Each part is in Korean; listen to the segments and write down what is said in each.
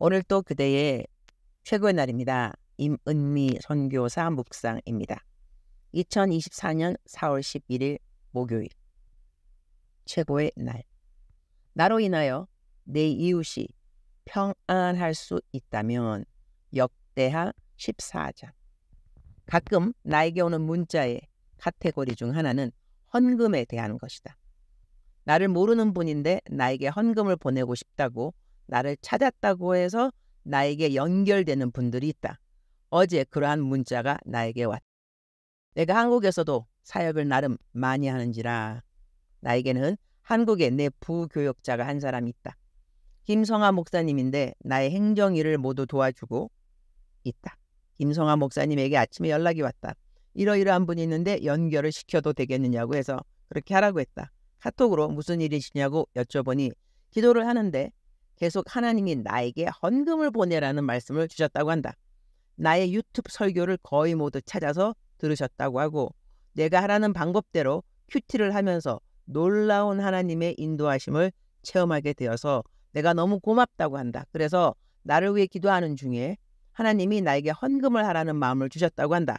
오늘 또 그대의 최고의 날입니다. 임은미 선교사 묵상입니다. 2024년 4월 11일 목요일 최고의 날. 나로 인하여 내 이웃이 평안할 수 있다면 역대하 14장. 가끔 나에게 오는 문자의 카테고리 중 하나는 헌금에 대한 것이다. 나를 모르는 분인데 나에게 헌금을 보내고 싶다고 나를 찾았다고 해서 나에게 연결되는 분들이 있다. 어제 그러한 문자가 나에게 왔다. 내가 한국에서도 사역을 나름 많이 하는지라 나에게는 한국에 내 부교역자가 한 사람이 있다. 김성하 목사님인데 나의 행정일을 모두 도와주고 있다. 김성하 목사님에게 아침에 연락이 왔다. 이러이러한 분이 있는데 연결을 시켜도 되겠느냐고 해서 그렇게 하라고 했다. 카톡으로 무슨 일이시냐고 여쭤보니 기도를 하는데 계속 하나님이 나에게 헌금을 보내라는 말씀을 주셨다고 한다. 나의 유튜브 설교를 거의 모두 찾아서 들으셨다고 하고 내가 하라는 방법대로 큐티를 하면서 놀라운 하나님의 인도하심을 체험하게 되어서 내가 너무 고맙다고 한다. 그래서 나를 위해 기도하는 중에 하나님이 나에게 헌금을 하라는 마음을 주셨다고 한다.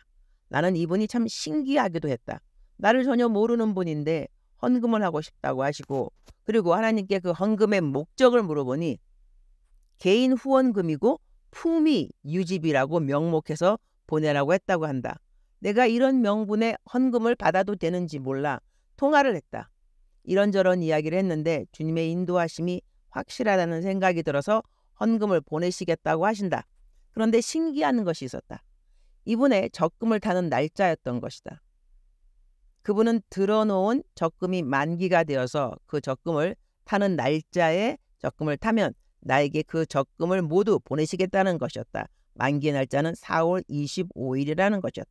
나는 이분이 참 신기하기도 했다. 나를 전혀 모르는 분인데 헌금을 하고 싶다고 하시고 그리고 하나님께 그 헌금의 목적을 물어보니 개인 후원금이고 품위 유지비라고 명목해서 보내라고 했다고 한다. 내가 이런 명분의 헌금을 받아도 되는지 몰라 통화를 했다. 이런저런 이야기를 했는데 주님의 인도하심이 확실하다는 생각이 들어서 헌금을 보내시겠다고 하신다. 그런데 신기한 것이 있었다. 이분의 적금을 타는 날짜였던 것이다. 그분은 들어놓은 적금이 만기가 되어서 그 적금을 타는 날짜에 적금을 타면 나에게 그 적금을 모두 보내시겠다는 것이었다. 만기 날짜는 4월 25일이라는 것이었다.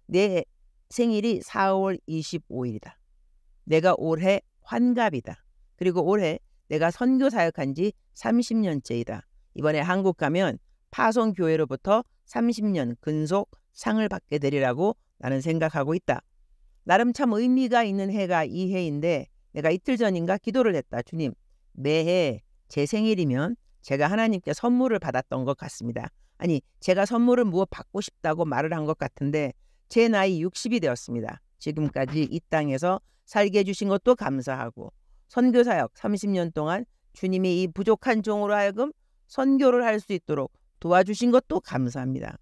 내 생일이 4월 25일이다. 내가 올해 환갑이다. 그리고 올해 내가 선교 사역한 지 30년째이다. 이번에 한국 가면 파송교회로부터 30년 근속 상을 받게 되리라고 나는 생각하고 있다. 나름 참 의미가 있는 해가 이 해인데 내가 이틀 전인가 기도를 했다. 주님, 매해 제 생일이면 제가 하나님께 선물을 받았던 것 같습니다. 아니, 제가 선물을 무엇 받고 싶다고 말을 한 것 같은데 제 나이 60이 되었습니다. 지금까지 이 땅에서 살게 해주신 것도 감사하고 선교사역 30년 동안 주님이 이 부족한 종으로 하여금 선교를 할 수 있도록 도와주신 것도 감사합니다.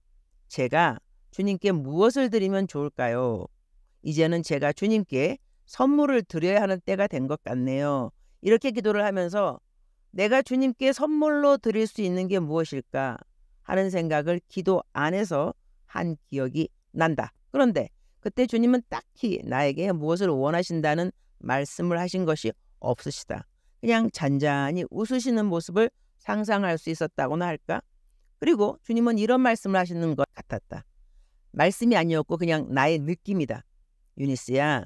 제가 주님께 무엇을 드리면 좋을까요? 이제는 제가 주님께 선물을 드려야 하는 때가 된 것 같네요. 이렇게 기도를 하면서 내가 주님께 선물로 드릴 수 있는 게 무엇일까 하는 생각을 기도 안에서 한 기억이 난다. 그런데 그때 주님은 딱히 나에게 무엇을 원하신다는 말씀을 하신 것이 없으시다. 그냥 잔잔히 웃으시는 모습을 상상할 수 있었다고나 할까? 그리고 주님은 이런 말씀을 하시는 것 같았다. 말씀이 아니었고 그냥 나의 느낌이다. 유니스야,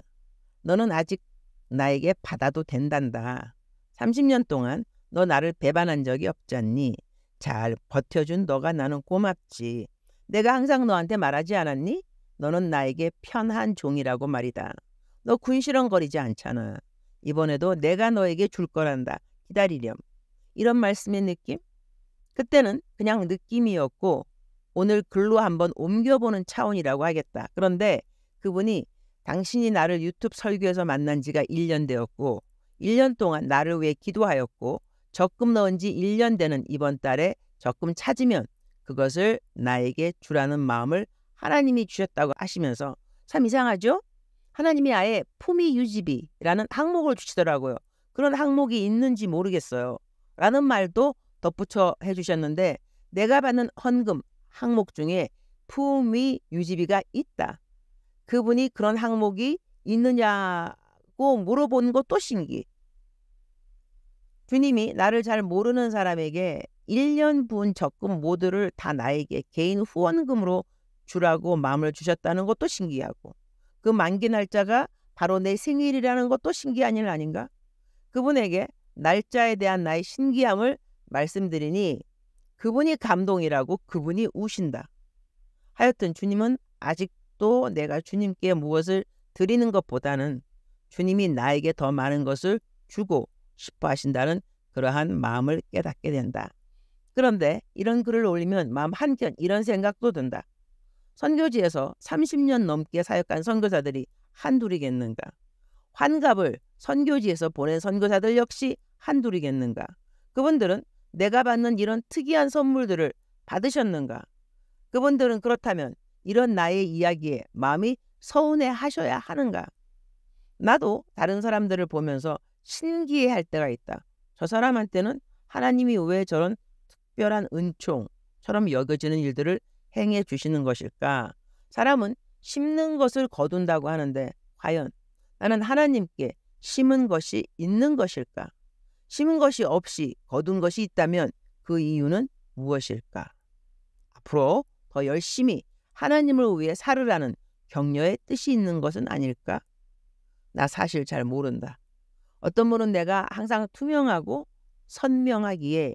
너는 아직 나에게 받아도 된단다. 30년 동안 너 나를 배반한 적이 없잖니. 잘 버텨준 너가 나는 고맙지. 내가 항상 너한테 말하지 않았니? 너는 나에게 편한 종이라고 말이다. 너 군시렁거리지 않잖아. 이번에도 내가 너에게 줄 거란다. 기다리렴. 이런 말씀의 느낌? 그때는 그냥 느낌이었고 오늘 글로 한번 옮겨보는 차원이라고 하겠다. 그런데 그분이 당신이 나를 유튜브 설교에서 만난 지가 1년 되었고 1년 동안 나를 위해 기도하였고 적금 넣은 지 1년 되는 이번 달에 적금 찾으면 그것을 나에게 주라는 마음을 하나님이 주셨다고 하시면서 참 이상하죠? 하나님이 아예 품위 유지비라는 항목을 주시더라고요. 그런 항목이 있는지 모르겠어요. 라는 말도 덧붙여 해주셨는데 내가 받는 헌금 항목 중에 품위 유지비가 있다. 그분이 그런 항목이 있느냐고 물어본 것도 신기. 주님이 나를 잘 모르는 사람에게 1년 분 적금 모두를 다 나에게 개인 후원금으로 주라고 마음을 주셨다는 것도 신기하고 그 만기 날짜가 바로 내 생일이라는 것도 신기한 일 아닌가? 그분에게 날짜에 대한 나의 신기함을 말씀드리니 그분이 감동이라고 그분이 우신다. 하여튼 주님은 아직도 내가 주님께 무엇을 드리는 것보다는 주님이 나에게 더 많은 것을 주고 싶어 하신다는 그러한 마음을 깨닫게 된다. 그런데 이런 글을 올리면 마음 한켠 이런 생각도 든다. 선교지에서 30년 넘게 사역한 선교사들이 한둘이겠는가? 환갑을 선교지에서 보낸 선교사들 역시 한둘이겠는가? 그분들은 내가 받는 이런 특이한 선물들을 받으셨는가? 그분들은 그렇다면 이런 나의 이야기에 마음이 서운해 하셔야 하는가? 나도 다른 사람들을 보면서 신기해할 때가 있다. 저 사람한테는 하나님이 왜 저런 특별한 은총처럼 여겨지는 일들을 행해 주시는 것일까? 사람은 심는 것을 거둔다고 하는데 과연 나는 하나님께 심은 것이 있는 것일까? 심은 것이 없이 거둔 것이 있다면 그 이유는 무엇일까? 앞으로 더 열심히 하나님을 위해 살으라는 격려의 뜻이 있는 것은 아닐까? 나 사실 잘 모른다. 어떤 분은 내가 항상 투명하고 선명하기에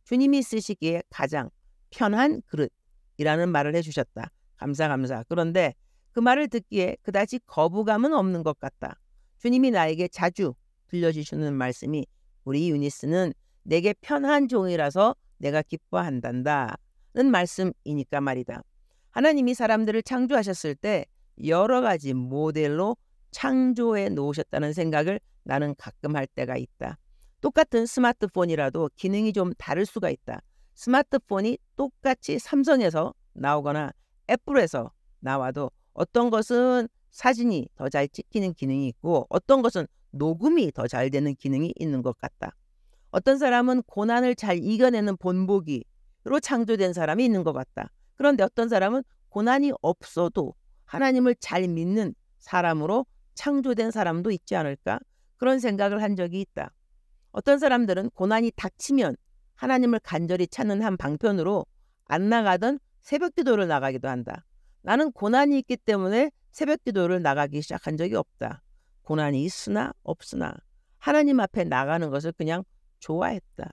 주님이 쓰시기에 가장 편한 그릇이라는 말을 해주셨다. 감사. 그런데 그 말을 듣기에 그다지 거부감은 없는 것 같다. 주님이 나에게 자주 들려주시는 말씀이 우리 유니스는 내게 편한 종이라서 내가 기뻐한단다는 말씀이니까 말이다. 하나님이 사람들을 창조하셨을 때 여러 가지 모델로 창조해 놓으셨다는 생각을 나는 가끔 할 때가 있다. 똑같은 스마트폰이라도 기능이 좀 다를 수가 있다. 스마트폰이 똑같이 삼성에서 나오거나 애플에서 나와도 어떤 것은 사진이 더 잘 찍히는 기능이 있고 어떤 것은 녹음이 더 잘 되는 기능이 있는 것 같다. 어떤 사람은 고난을 잘 이겨내는 본보기로 창조된 사람이 있는 것 같다. 그런데 어떤 사람은 고난이 없어도 하나님을 잘 믿는 사람으로 창조된 사람도 있지 않을까? 그런 생각을 한 적이 있다. 어떤 사람들은 고난이 닥치면 하나님을 간절히 찾는 한 방편으로 안 나가던 새벽 기도를 나가기도 한다. 나는 고난이 있기 때문에 새벽 기도를 나가기 시작한 적이 없다. 고난이 있으나 없으나 하나님 앞에 나가는 것을 그냥 좋아했다.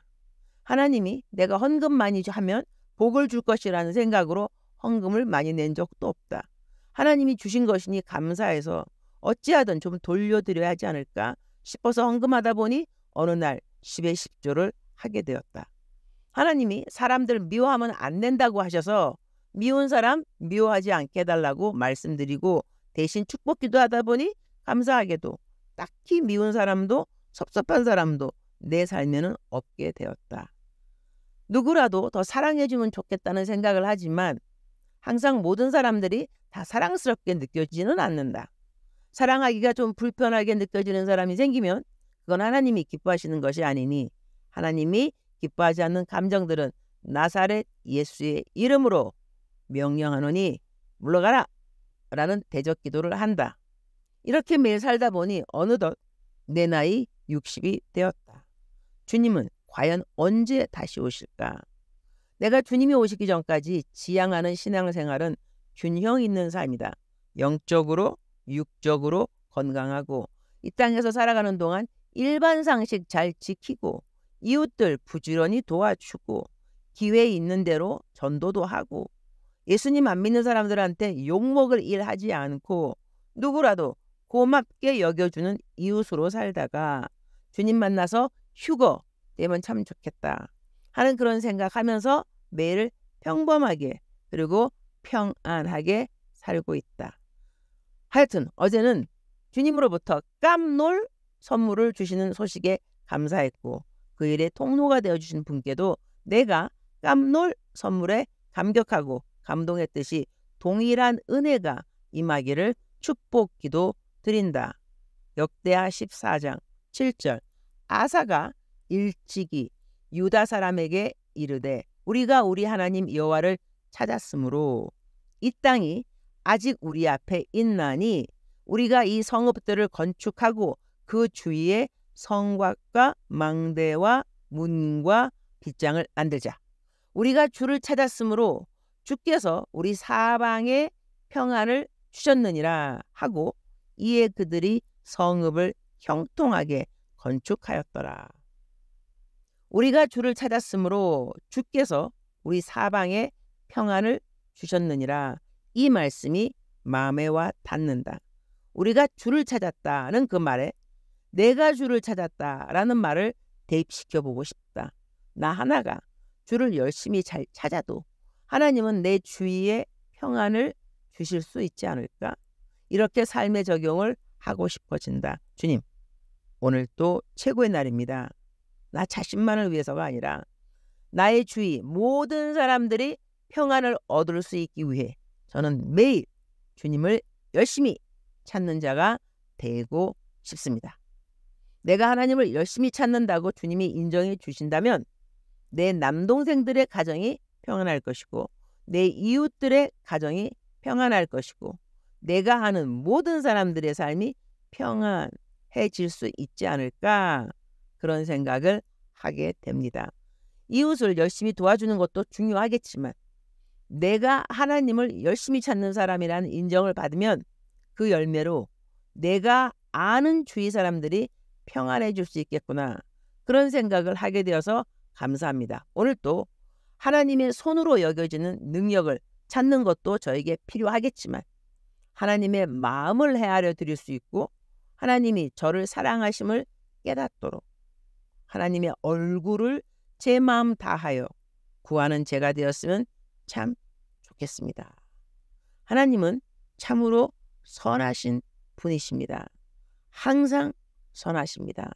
하나님이 내가 헌금 많이 하면 복을 줄 것이라는 생각으로 헌금을 많이 낸 적도 없다. 하나님이 주신 것이니 감사해서 어찌하든 좀 돌려드려야 하지 않을까 싶어서 헌금하다 보니 어느 날 10의 10조를 하게 되었다. 하나님이 사람들 미워하면 안 된다고 하셔서 미운 사람 미워하지 않게 해달라고 말씀드리고 대신 축복기도 하다 보니 감사하게도 딱히 미운 사람도 섭섭한 사람도 내 삶에는 없게 되었다. 누구라도 더 사랑해주면 좋겠다는 생각을 하지만 항상 모든 사람들이 다 사랑스럽게 느껴지지는 않는다. 사랑하기가 좀 불편하게 느껴지는 사람이 생기면 그건 하나님이 기뻐하시는 것이 아니니 하나님이 기뻐하지 않는 감정들은 나사렛 예수의 이름으로 명령하노니 물러가라 라는 대적 기도를 한다. 이렇게 매일 살다 보니 어느덧 내 나이 60이 되었다. 주님은 과연 언제 다시 오실까? 내가 주님이 오시기 전까지 지향하는 신앙생활은 균형 있는 삶이다. 영적으로 육적으로 건강하고 이 땅에서 살아가는 동안 일반 상식 잘 지키고 이웃들 부지런히 도와주고 기회 있는 대로 전도도 하고 예수님 안 믿는 사람들한테 욕먹을 일 하지 않고 누구라도 고맙게 여겨주는 이웃으로 살다가 주님 만나서 휴거 되면 참 좋겠다 하는 그런 생각하면서 매일 평범하게 그리고 평안하게 살고 있다. 하여튼 어제는 주님으로부터 깜놀 선물을 주시는 소식에 감사했고 그 일의 통로가 되어주신 분께도 내가 깜놀 선물에 감격하고 감동했듯이 동일한 은혜가 임하기를 축복기도 드린다. 역대하 14장 7절 아사가 일찍이 유다 사람에게 이르되 우리가 우리 하나님 여호와를 찾았으므로 이 땅이 아직 우리 앞에 있나니 우리가 이 성읍들을 건축하고 그 주위에 성곽과 망대와 문과 빗장을 만들자. 우리가 주를 찾았으므로 주께서 우리 사방에 평안을 주셨느니라 하고 이에 그들이 성읍을 형통하게 건축하였더라. 우리가 주를 찾았으므로 주께서 우리 사방에 평안을 주셨느니라. 이 말씀이 마음에 와 닿는다. 우리가 주를 찾았다는 그 말에 내가 주를 찾았다라는 말을 대입시켜보고 싶다. 나 하나가 주를 열심히 잘 찾아도 하나님은 내 주위에 평안을 주실 수 있지 않을까? 이렇게 삶의 적용을 하고 싶어진다. 주님, 오늘 또 최고의 날입니다. 나 자신만을 위해서가 아니라 나의 주위 모든 사람들이 평안을 얻을 수 있기 위해 저는 매일 주님을 열심히 찾는 자가 되고 싶습니다. 내가 하나님을 열심히 찾는다고 주님이 인정해 주신다면 내 남동생들의 가정이 평안할 것이고 내 이웃들의 가정이 평안할 것이고 내가 아는 모든 사람들의 삶이 평안해질 수 있지 않을까, 그런 생각을 하게 됩니다. 이웃을 열심히 도와주는 것도 중요하겠지만 내가 하나님을 열심히 찾는 사람이라는 인정을 받으면 그 열매로 내가 아는 주위 사람들이 평안해질 수 있겠구나, 그런 생각을 하게 되어서 감사합니다. 오늘 또 하나님의 손으로 여겨지는 능력을 찾는 것도 저에게 필요하겠지만 하나님의 마음을 헤아려 드릴 수 있고 하나님이 저를 사랑하심을 깨닫도록 하나님의 얼굴을 제 마음 다하여 구하는 제가 되었으면 참 좋겠습니다. 하나님은 참으로 선하신 분이십니다. 항상 선하십니다.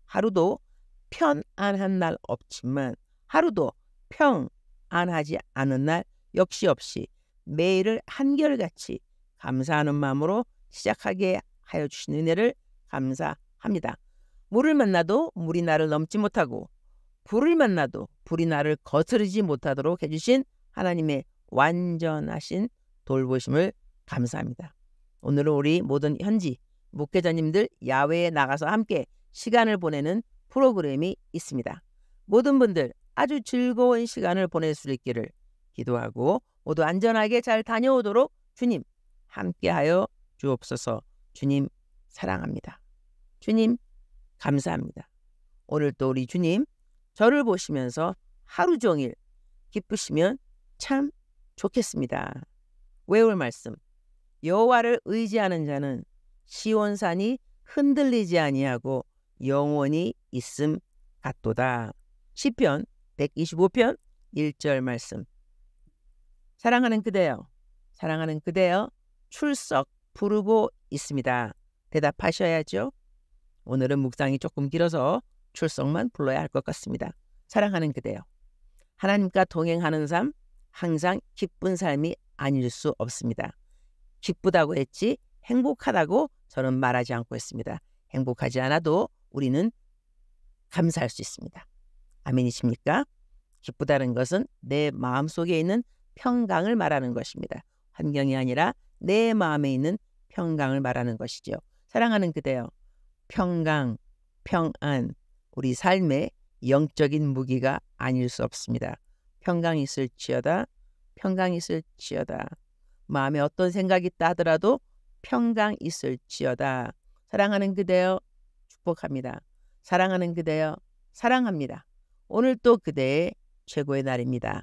하루도 편안한 날 없지만 하루도 평안하지 않은 날 역시 없이 매일을 한결같이 감사하는 마음으로 시작하게 하여 주신 은혜를 감사합니다. 물을 만나도 물이 나를 넘지 못하고 불을 만나도 불이 나를 거스르지 못하도록 해주신 하나님의 완전하신 돌보심을 감사합니다. 오늘은 우리 모든 현지 목회자님들 야외에 나가서 함께 시간을 보내는 프로그램이 있습니다. 모든 분들 아주 즐거운 시간을 보낼 수 있기를 기도하고 모두 안전하게 잘 다녀오도록 주님 함께하여 주옵소서. 주님 사랑합니다. 주님 감사합니다. 오늘 또 우리 주님 저를 보시면서 하루 종일 기쁘시면 참 좋겠습니다. 외울 말씀, 여호와를 의지하는 자는 시온산이 흔들리지 아니하고 영원히 있음 같도다. 시편 125편 1절 말씀. 사랑하는 그대여, 사랑하는 그대여, 출석 부르고 있습니다. 대답하셔야죠. 오늘은 묵상이 조금 길어서 출석만 불러야 할 것 같습니다. 사랑하는 그대여, 하나님과 동행하는 삶, 항상 기쁜 삶이 아닐 수 없습니다. 기쁘다고 했지 행복하다고 저는 말하지 않고 있습니다. 행복하지 않아도 우리는 감사할 수 있습니다. 아멘이십니까? 기쁘다는 것은 내 마음속에 있는 평강을 말하는 것입니다. 환경이 아니라 내 마음에 있는 평강을 말하는 것이죠. 사랑하는 그대여, 평강, 평안, 우리 삶의 영적인 무기가 아닐 수 없습니다. 평강이 있을지어다, 평강이 있을지어다. 마음에 어떤 생각이 있다 하더라도 평강 있을지어다. 사랑하는 그대여 축복합니다. 사랑하는 그대여 사랑합니다. 오늘 또 그대의 최고의 날입니다.